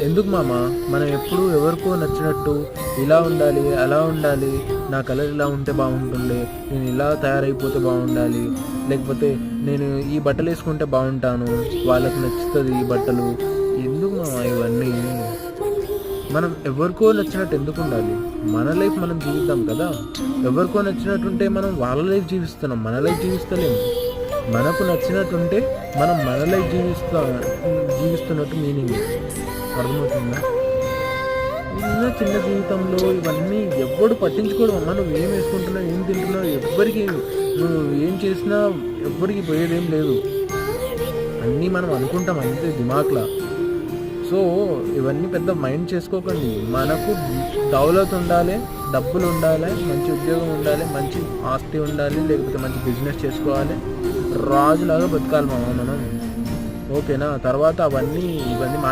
ఎందుకు మామ, మనం ఎప్పుడు ఎవరికో నచ్చినట్టు ఇలా ఉండాలి, అలా ఉండాలి, నా కలర్ ఇలా ఉంటే బాగుంటుండే, నేను ఇలా తయారైపోతే బాగుండాలి, లేకపోతే నేను ఈ బట్టలు వేసుకుంటే బాగుంటాను, వాళ్ళకి నచ్చుతుంది ఈ బట్టలు, ఎందుకు మామ ఇవన్నీ? మనం ఎవరికో నచ్చినట్టు ఎందుకు ఉండాలి? మన లైఫ్ మనం జీవిద్దాం కదా. ఎవరికో నచ్చినట్టుంటే మనం వాళ్ళ లైఫ్ జీవిస్తున్నాం, మన లైఫ్ జీవిస్తలేము. మనకు నచ్చినట్టుంటే మనం మన లైఫ్ జీవిస్తున్నట్టు మీనింగ్ అర్థమవుతుందా? చిన్న చిన్న జీవితంలో ఇవన్నీ ఎవ్వడు పట్టించుకోవడం. అమ్మ నువ్వు ఏం వేసుకుంటున్నావు, ఏం తింటున్నావు, ఎవ్వరికి నువ్వు ఏం చేసినా ఎవ్వరికి పోయేదేం లేదు. అన్నీ మనం అనుకుంటాం అంతే దిమాక్లా. సో ఇవన్నీ పెద్ద మైండ్ చేసుకోకండి. మనకు దౌలత్ ఉండాలి, డబ్బులు ఉండాలి, మంచి ఉద్యోగం ఉండాలి, మంచి ఆస్తి ఉండాలి, లేకపోతే మంచి బిజినెస్ చేసుకోవాలి, రాజులాగా బతకాలి మామ మనం. ఓకేనా? తర్వాత ఇవన్నీ మ్యాటర్